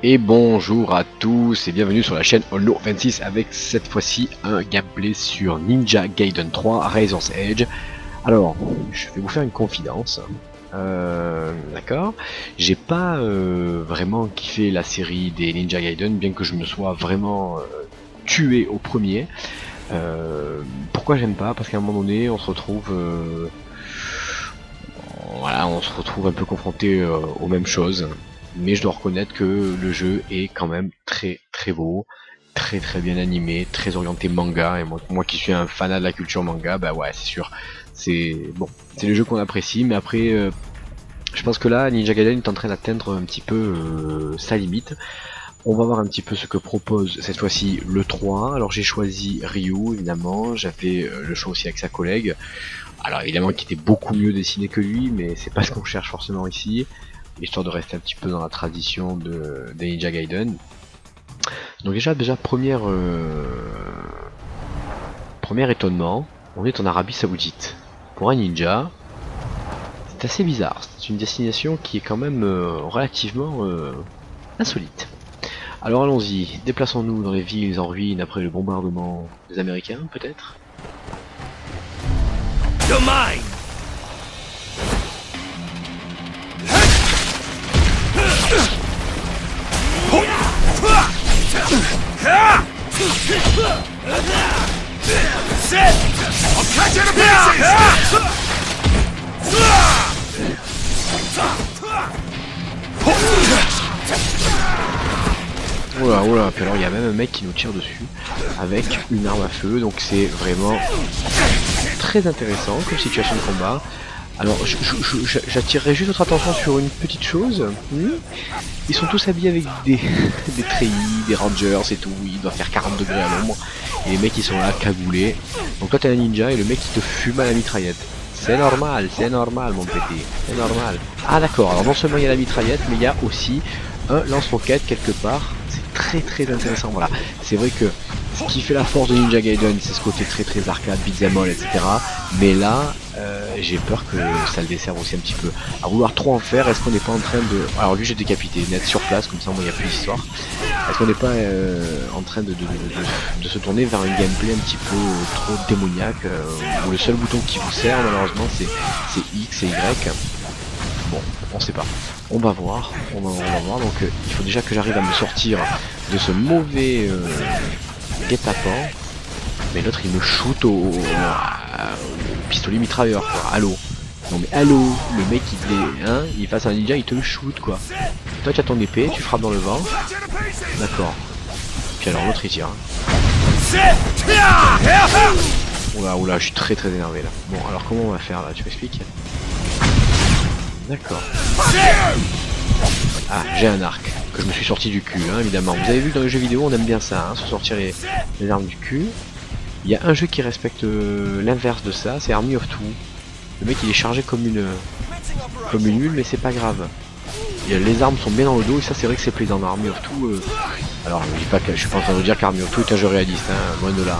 Et bonjour à tous et bienvenue sur la chaîne Hollow26 avec cette fois-ci un gameplay sur Ninja Gaiden 3 Razor's Edge. Alors, je vais vous faire une confidence. D'accord. J'ai pas vraiment kiffé la série des Ninja Gaiden, bien que je me sois vraiment tué au premier. Pourquoi j'aime pas? Parce qu'à un moment donné, on se retrouve... voilà, on se retrouve un peu confronté aux mêmes choses. Mais je dois reconnaître que le jeu est quand même très beau, très bien animé, très orienté manga, et moi qui suis un fanat de la culture manga, bah ouais c'est sûr, c'est bon, c'est le jeu qu'on apprécie, mais après je pense que là Ninja Gaiden est en train d'atteindre un petit peu sa limite. On va voir un petit peu ce que propose cette fois-ci le 3, alors j'ai choisi Ryu évidemment, j'avais le choix aussi avec sa collègue, alors évidemment qui était beaucoup mieux dessiné que lui, mais c'est pas ce qu'on cherche forcément ici, histoire de rester un petit peu dans la tradition des Ninja Gaiden. Donc déjà premier étonnement, on est en Arabie Saoudite. Pour un ninja, c'est assez bizarre, c'est une destination qui est quand même relativement insolite. Alors allons-y, déplaçons-nous dans les villes en ruine après le bombardement des Américains peut-être. Oula, puis alors il y a même un mec qui nous tire dessus avec une arme à feu, donc c'est vraiment très intéressant comme situation de combat. Alors j'attirerai juste votre attention sur une petite chose. Ils sont tous habillés avec des treillis, des rangers et tout, il doit faire 40 degrés à l'ombre. Et les mecs ils sont là cagoulés. Donc toi t'es un ninja et le mec il te fume à la mitraillette. C'est normal mon petit, c'est normal. Ah d'accord, alors non seulement il y a la mitraillette, mais il y a aussi un lance-roquette quelque part. C'est très intéressant, voilà. C'est vrai que ce qui fait la force de Ninja Gaiden, c'est ce côté très arcade, beat'em all, etc. Mais là, j'ai peur que ça le desserve aussi un petit peu. À vouloir trop en faire, est-ce qu'on n'est pas en train de... Alors lui j'ai décapité, net sur place, comme ça moi il n'y a plus d'histoire. Est-ce qu'on n'est pas en train de se tourner vers un gameplay un petit peu trop démoniaque, où le seul bouton qui vous sert malheureusement c'est X et Y. Bon, on sait pas. On va voir, donc il faut déjà que j'arrive à me sortir de ce mauvais guet-apens. Mais l'autre il me shoot au pistolet mitrailleur quoi, allô. Non mais allô, le mec il face à un ninja il te shoot quoi. Toi tu as ton épée, tu frappes dans le vent. D'accord. Puis alors l'autre il tire. Oula, je suis très énervé là. Bon alors comment on va faire là, tu m'expliques? D'accord. Ah, j'ai un arc que je me suis sorti du cul, hein, évidemment. Vous avez vu que dans les jeux vidéo, on aime bien ça, hein, se sortir les armes du cul. Il y a un jeu qui respecte l'inverse de ça, c'est Army of Two. Le mec il est chargé comme une mule, mais c'est pas grave. Les armes sont bien dans le dos et ça c'est vrai que c'est plaisant dans Army of Two. Alors je dis pas que je suis pas en train de dire qu'Army of Two est un jeu réaliste, hein, loin de là.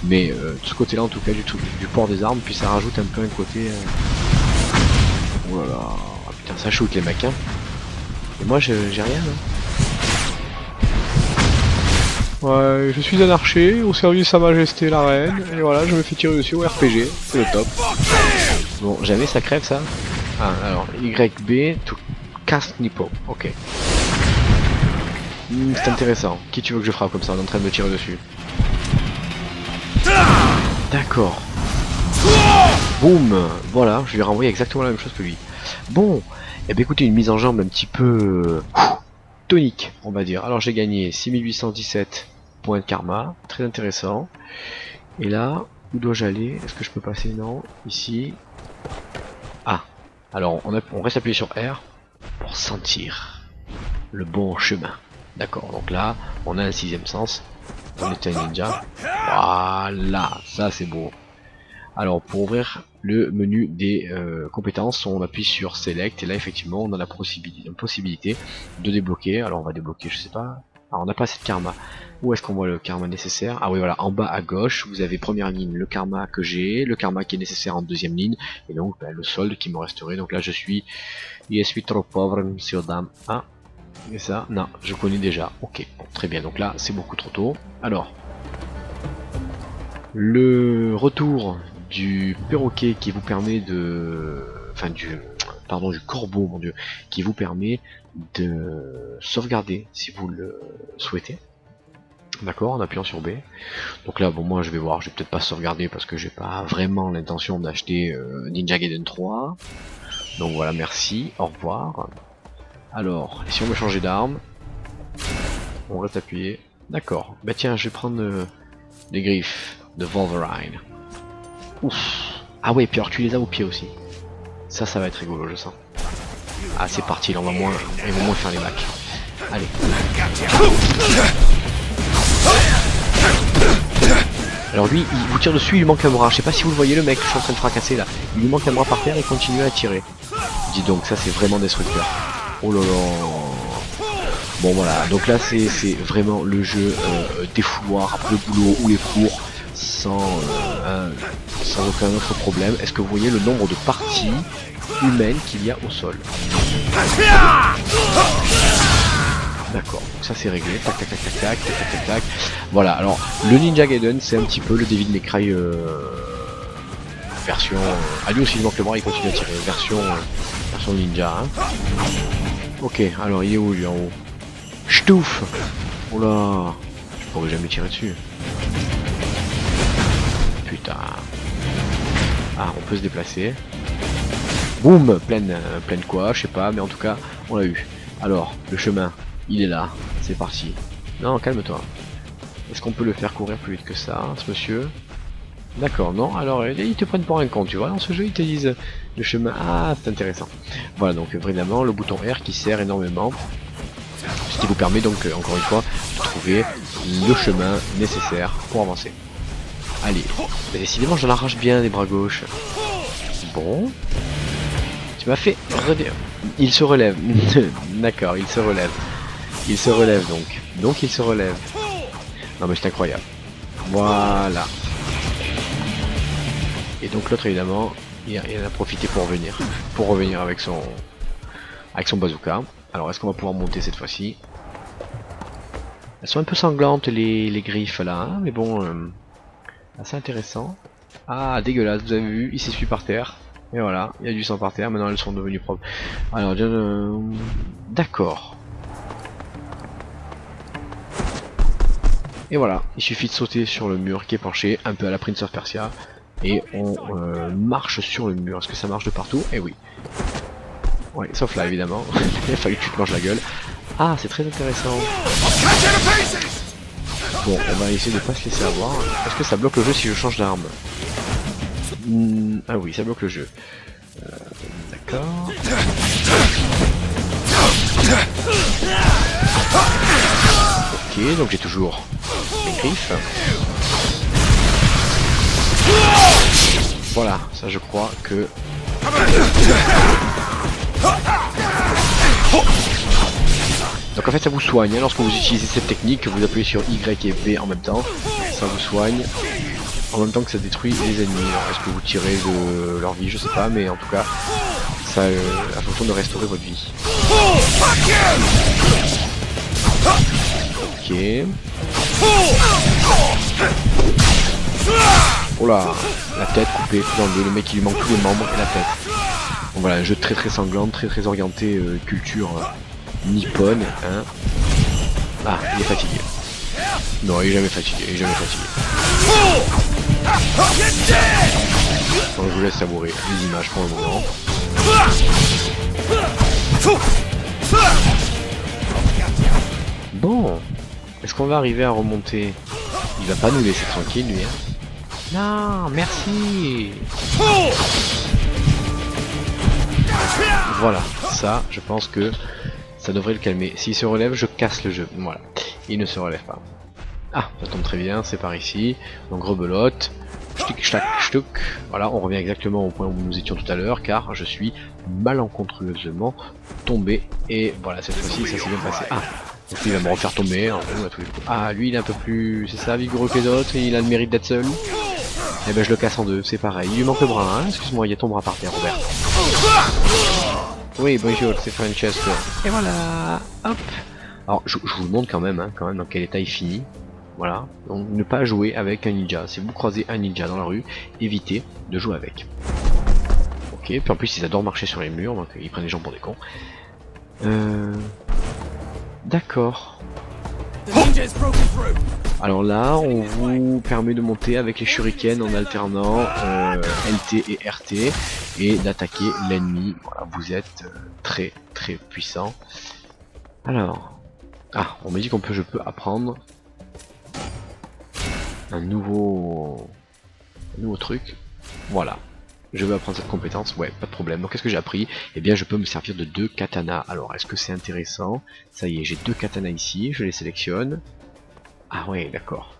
Mais de ce côté-là en tout cas du port des armes, puis ça rajoute un peu un côté. Oh là là, oh, putain ça shoot les mecs hein. Et moi j'ai rien hein. Ouais, je suis un archer au service de sa majesté la reine, et voilà je me fais tirer dessus au RPG, c'est le top. Bon jamais ça crève ça. Ah alors YB to cast Nippo, ok. C'est intéressant, qui tu veux que je frappe comme ça, on est en train de me tirer dessus. D'accord. Boum, voilà, je lui ai renvoyé exactement la même chose que lui. Bon, et bien écoutez, une mise en jambe un petit peu tonique, on va dire. Alors j'ai gagné 6817 points de karma, très intéressant. Et là, où dois-je aller? Est-ce que je peux passer? Non, ici. Ah, alors on reste appuyé sur R pour sentir le bon chemin. D'accord, donc là, on a un sixième sens. On est un ninja. Voilà, ça c'est beau. Alors pour ouvrir le menu des compétences, on appuie sur Select et là effectivement on a la possibilité de débloquer. Alors on va débloquer, je sais pas. Alors on n'a pas assez de karma. Où est-ce qu'on voit le karma nécessaire? Ah oui voilà, en bas à gauche, vous avez première ligne le karma que j'ai, le karma qui est nécessaire en deuxième ligne, et donc le solde qui me resterait. Donc là je suis trop pauvre, monsieur dame. Ah, Et ça, non, je connais déjà. Ok, bon, très bien. Donc là, c'est beaucoup trop tôt. Alors, le retour du perroquet qui vous permet de... Enfin, du corbeau, mon dieu, qui vous permet de sauvegarder si vous le souhaitez. D'accord, en appuyant sur B. Donc là, bon, moi je vais voir, je vais peut-être pas sauvegarder parce que j'ai pas vraiment l'intention d'acheter Ninja Gaiden 3. Donc voilà, merci, au revoir. Alors, si on veut changer d'arme, on reste appuyé. D'accord, bah tiens, je vais prendre les griffes de Wolverine. Ouf. Ah ouais, puis alors tu les as au pied aussi. Ça va être rigolo, je sens. Ah, c'est parti, là on va moins faire les bacs. Allez. Alors lui, il vous tire dessus, il lui manque un bras. Je sais pas si vous le voyez, le mec que je suis en train de fracasser là. Il lui manque un bras par terre et continue à tirer. Dis donc, ça c'est vraiment destructeur. Oh là là. Bon voilà, donc là c'est vraiment le jeu défouloir après le boulot ou les cours sans aucun autre problème. Est-ce que vous voyez le nombre de parties humaines qu'il y a au sol? D'accord, donc ça c'est réglé, tac tac tac tac tac tac tac tac. Voilà, alors le Ninja Gaiden c'est un petit peu le Devil May Cry version... Ah lui aussi il manque le bras, il continue à tirer, version ninja. Hein. Ok, alors il est où lui en haut? Ch'touf. Oh là, je pourrais jamais tirer dessus. Putain. Ah, on peut se déplacer. Boum, pleine quoi, je sais pas, mais en tout cas, on l'a eu. Alors, le chemin, il est là, c'est parti. Non, calme-toi. Est-ce qu'on peut le faire courir plus vite que ça, ce monsieur? D'accord, non, alors ils te prennent pour un con, tu vois, dans ce jeu ils te disent le chemin, ah c'est intéressant. Voilà, donc vraiment le bouton R qui sert énormément, ce qui vous permet donc encore une fois de trouver le chemin nécessaire pour avancer. Allez, mais décidément je l'arrache bien les bras gauches. Bon, tu m'as fait... Il se relève, d'accord, il se relève. Il se relève donc il se relève. Non mais c'est incroyable. Voilà. Et donc l'autre évidemment, il en a profité pour revenir avec son bazooka. Alors est-ce qu'on va pouvoir monter cette fois-ci? Elles sont un peu sanglantes les griffes là, hein, mais bon, assez intéressant. Ah dégueulasse, vous avez vu, il s'essuie par terre. Et voilà, il y a du sang par terre, maintenant elles sont devenues propres. Alors d'accord. Et voilà, il suffit de sauter sur le mur qui est penché, un peu à la Prince of Persia. Et on marche sur le mur. Est-ce que ça marche de partout? Eh oui. Ouais, sauf là évidemment. Il a fallu que tu te manges la gueule. Ah, c'est très intéressant. Bon, on va essayer de pas se laisser avoir. Est-ce que ça bloque le jeu si je change d'arme? Ah oui, ça bloque le jeu. D'accord. Ok, donc j'ai toujours les griffes. Voilà, ça je crois que... Donc en fait ça vous soigne, hein, lorsque vous utilisez cette technique, vous appuyez sur Y et V en même temps, ça vous soigne, en même temps que ça détruit les ennemis. Est-ce que vous tirez de leur vie, je sais pas, mais en tout cas, ça a fonction de restaurer votre vie. Ok. Oh là, la tête coupée dans le mec il lui manque tous les membres et la tête. Bon voilà, un jeu très très sanglant, très orienté culture nippone, hein. Ah, il est fatigué. Non, il est jamais fatigué, Donc je vous laisse savourer les images pour le moment. Bon, est-ce qu'on va arriver à remonter? Il va pas nous laisser tranquille lui, hein. Non, merci. Voilà, ça, je pense que ça devrait le calmer. S'il se relève, je casse le jeu. Voilà, il ne se relève pas. Ah, ça tombe très bien, c'est par ici. Donc rebelote. Ch'tic, ch'tac, ch'tuc. Voilà, on revient exactement au point où nous étions tout à l'heure, car je suis malencontreusement tombé. Et voilà, cette fois-ci, ça s'est bien passé. Ah, donc il va me refaire tomber. Hein, à tous les coups. Ah, lui, il est un peu plus, c'est ça, vigoureux que les autres, et il a le mérite d'être seul. Eh ben je le casse en deux, c'est pareil. Il lui manque le bras, hein. Excuse-moi, il y a ton bras par terre, Robert. Oui, bonjour, c'est Francesco. Et voilà, hop. Alors, je vous montre quand même dans quel état il finit. Voilà, donc ne pas jouer avec un ninja. Si vous croisez un ninja dans la rue, évitez de jouer avec. Ok, puis en plus ils adorent marcher sur les murs, donc ils prennent les gens pour des cons. D'accord. Alors là, on vous permet de monter avec les shurikens en alternant LT et RT et d'attaquer l'ennemi. Voilà, vous êtes très très puissant. Alors, on me dit je peux apprendre un nouveau truc. Voilà. Je veux apprendre cette compétence, ouais, pas de problème. Donc qu'est-ce que j'ai appris? Eh bien je peux me servir de 2 katanas. Alors est-ce que c'est intéressant? Ça y est, j'ai 2 katanas ici, je les sélectionne. Ah ouais, d'accord.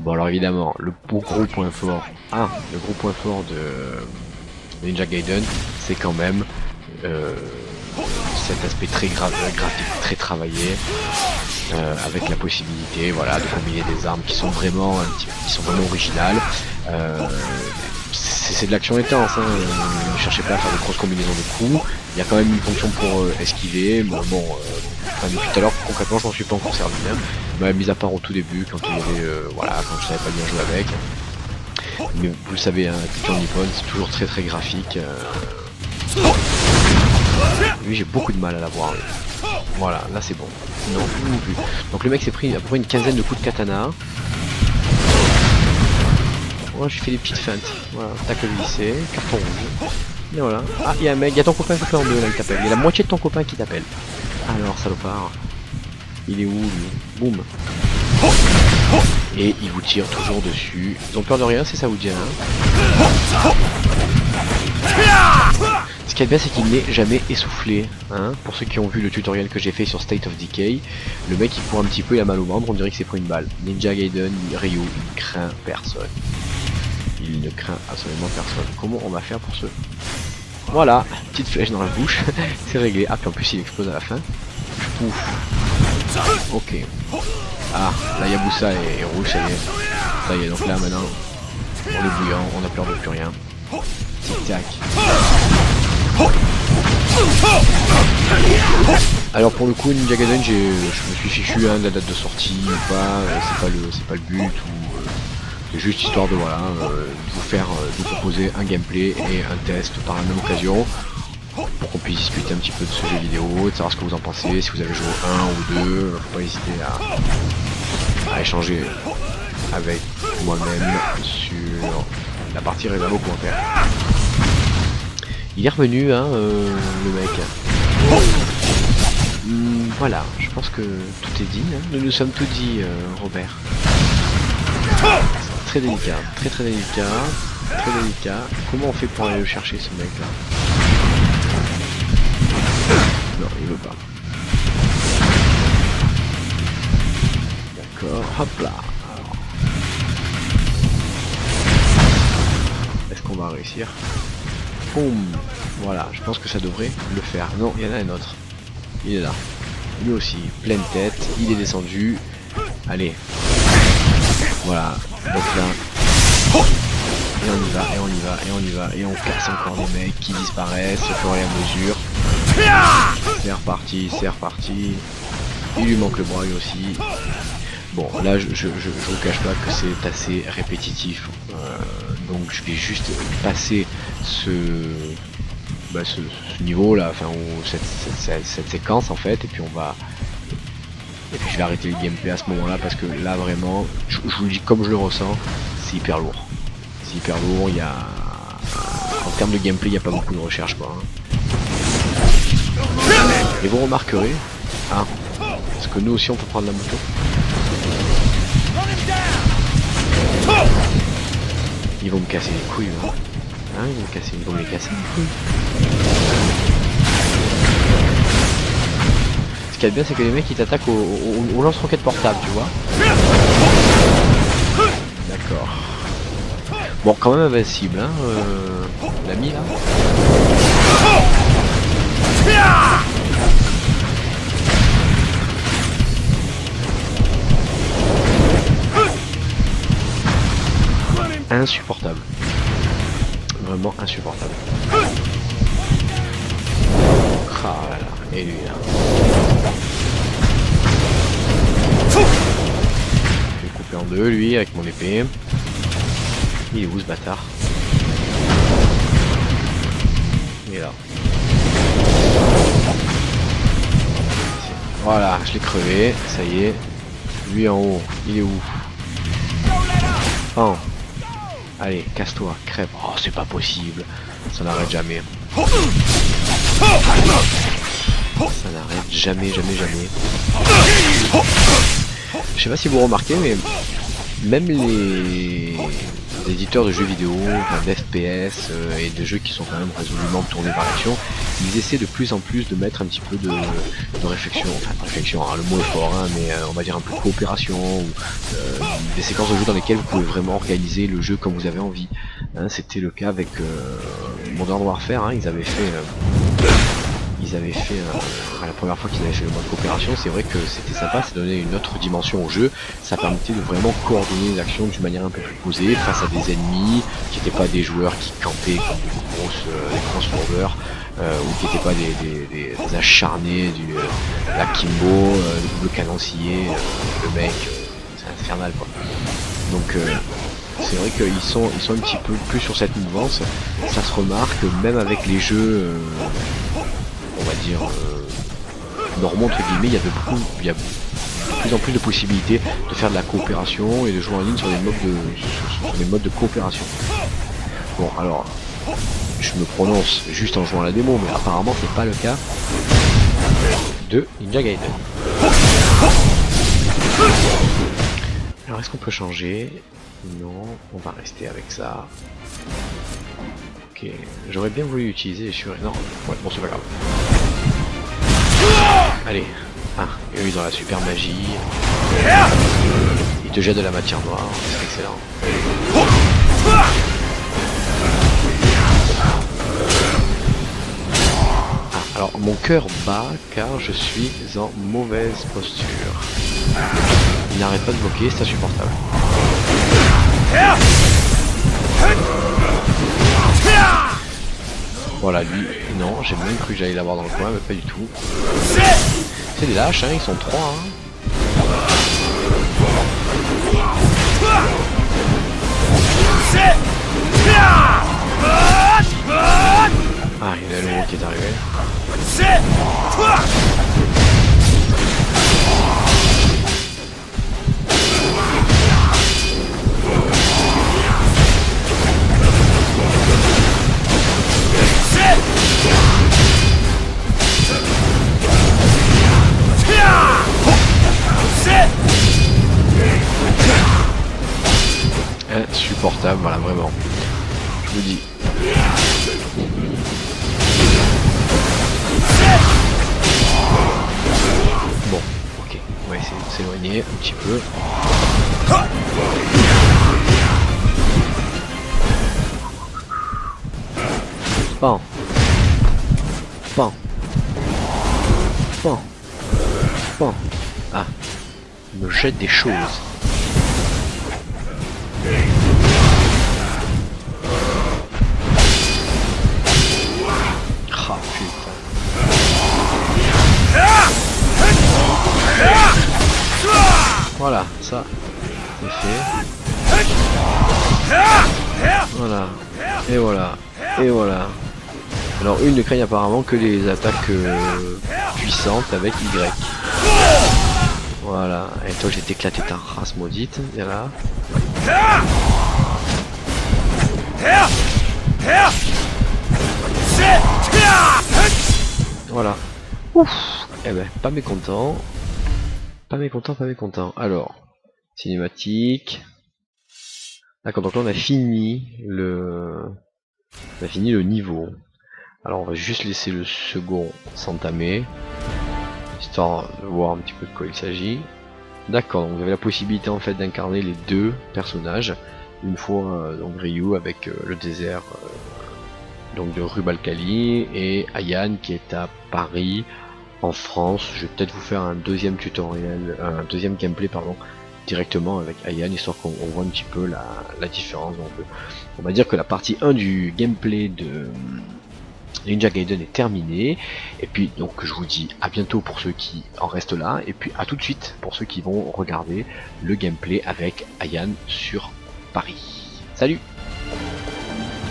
Bon alors évidemment, le gros point fort, le gros point fort de Ninja Gaiden, c'est quand même cet aspect très graphique, très travaillé, avec la possibilité, voilà, de combiner des armes qui sont vraiment originales. C'est de l'action intense, hein. Ne cherchez pas à faire de grosses combinaisons de coups. Il y a quand même une fonction pour esquiver. Bon, depuis tout à l'heure, concrètement, je m'en suis pas encore servi. Hein. Mais mis à part au tout début, quand il y avait, quand je savais pas bien jouer avec. Mais vous le savez, hein, Culture Nippon, c'est toujours très très graphique. Lui, j'ai beaucoup de mal à l'avoir. Voilà, là c'est bon. Non, plus. Donc le mec s'est pris à peu près une quinzaine de coups de katana. Moi je fais des petites feintes, voilà, tacle glissé, carton rouge, et voilà. Ah, il y a un mec, il y a ton copain coupé en deux là, il t'appelle, il y a la moitié de ton copain qui t'appelle. Alors salopard, il est où lui? Boum. Et il vous tire toujours dessus, ils ont peur de rien, c'est saoudien. Hein. Ce qui est bien c'est qu'il n'est jamais essoufflé, hein. Pour ceux qui ont vu le tutoriel que j'ai fait sur State of Decay, le mec il court un petit peu, il a mal au ventre, on dirait qu'il s'est pris une balle. Ninja Gaiden, Ryu, il craint personne. Il ne craint absolument personne. Comment on va faire pour ce... Voilà, petite flèche dans la bouche, c'est réglé. Ah, puis en plus il explose à la fin. Ouf. Ok. Ah, la Yabusa est rouge, ça y est. Ça y est, donc là maintenant, on est bouillant, on n'a peur de plus rien. Tic-tac. Alors pour le coup, Ninja Gaiden, je me suis fichu de la date de sortie ou pas, c'est pas le but, ou c'est juste histoire de vous proposer un gameplay et un test par la même occasion, pour qu'on puisse discuter un petit peu de ce jeu vidéo, de savoir ce que vous en pensez, si vous avez joué au 1 ou 2, faut pas hésiter à échanger avec moi-même sur la partie réservée aux commentaires. Il est revenu, le mec. Voilà, je pense que tout est dit, hein. Nous nous sommes tout dit, Robert. Très délicat, très délicat. Comment on fait pour aller le chercher ce mec là? Non, il veut pas. D'accord, hop là. Alors. Est-ce qu'on va réussir? Boum. Voilà, je pense que ça devrait le faire. Non, il y en a un autre. Il est là. Lui aussi, pleine tête, il est descendu. Allez. Voilà, donc là. Et on y va, et on casse encore des mecs qui disparaissent au fur et à mesure. C'est reparti. Il lui manque le bras lui aussi. Bon, là je vous cache pas que c'est assez répétitif. Donc je vais juste passer ce niveau là, enfin cette séquence en fait, et puis je vais arrêter le gameplay à ce moment là, parce que là vraiment, je vous le dis comme je le ressens, c'est hyper lourd. C'est hyper lourd, il y a... En termes de gameplay, il n'y a pas beaucoup de recherche quoi. Et vous remarquerez, parce que nous aussi on peut prendre la moto. Ils vont me casser les couilles, hein. Ils vont me les casser les couilles. Ce qui est bien, c'est que les mecs ils t'attaquent au lance-roquette portable, tu vois. D'accord. Bon, quand même invincible, hein, l'ami là. Insupportable. Vraiment insupportable. Ah là là, et lui là. Je vais le couper en deux lui avec mon épée. Il est où ce bâtard? Il est là. Voilà, je l'ai crevé, ça y est. Lui en haut, il est où? Oh. Allez, casse-toi, crève. Oh, c'est pas possible. Ça n'arrête jamais. Ça n'arrête jamais, jamais, jamais. Je sais pas si vous remarquez, mais même les éditeurs de jeux vidéo, enfin d'FPS et de jeux qui sont quand même résolument tournés par l'action, ils essaient de plus en plus de mettre un petit peu de réflexion, enfin réflexion, hein, le mot est fort, hein, mais on va dire un peu de coopération, ou des séquences de jeu dans lesquelles vous pouvez vraiment organiser le jeu comme vous avez envie. Hein, c'était le cas avec Modern Warfare, hein, ils avaient fait la première fois qu'ils avaient fait le mode coopération, c'est vrai que c'était sympa, ça donnait une autre dimension au jeu, ça permettait de vraiment coordonner les actions d'une manière un peu plus posée face à des ennemis qui n'étaient pas des joueurs qui campaient comme des grosses lourdeurs, ou qui n'étaient pas des acharnés du Akimbo, le double canoncier, le mec, c'est infernal quoi. Donc c'est vrai qu'ils sont un petit peu plus sur cette mouvance, ça se remarque même avec les jeux on va dire normaux entre guillemets, il y a de plus en plus de possibilités de faire de la coopération et de jouer en ligne sur des modes de coopération. Bon alors je me prononce juste en jouant à la démo, mais apparemment c'est pas le cas de Ninja Gaiden. Alors est-ce qu'on peut changer? Non, on va rester avec ça. Ok, j'aurais bien voulu utiliser les surés. Non, ouais, bon c'est pas grave. Allez, ah, eux ils ont la super magie. Ils te jettent de la matière noire, c'est excellent. Ah, alors mon cœur bat car je suis en mauvaise posture. Il n'arrête pas de bloquer, c'est insupportable. Voilà, lui, non, j'ai même cru que j'allais l'avoir dans le coin, mais pas du tout. C'est des lâches, hein, ils sont trois. Hein. Ah, il y a le mot qui est arrivé. Insupportable, voilà, vraiment. Je vous dis. Bon, ok, on va essayer de s'éloigner un petit peu. Pan. Pan. Pan. Pan. Ah. Il me jette des choses. Ah putain. Voilà, ça c'est fait. Voilà. Et voilà. Et voilà. Alors une ne craigne apparemment que les attaques puissantes avec Y. Voilà. Et toi je vais t'éclater ta race maudite. Viens là. Voilà. Ouf. Eh ben, pas mécontent. Pas mécontent, pas mécontent. Alors, cinématique. D'accord, donc là on a fini le niveau. Alors on va juste laisser le second s'entamer, histoire de voir un petit peu de quoi il s'agit. D'accord, donc vous avez la possibilité en fait d'incarner les deux personnages. Une fois donc Ryu avec le désert donc de Rubalcali, et Ayane qui est à Paris en France. Je vais peut-être vous faire un deuxième tutoriel, un deuxième gameplay pardon, directement avec Ayane, histoire qu'on voit un petit peu la différence. Donc, on va dire que la partie 1 du gameplay Ninja Gaiden est terminé, et puis donc je vous dis à bientôt pour ceux qui en restent là, et puis à tout de suite pour ceux qui vont regarder le gameplay avec Ayan sur Paris. Salut!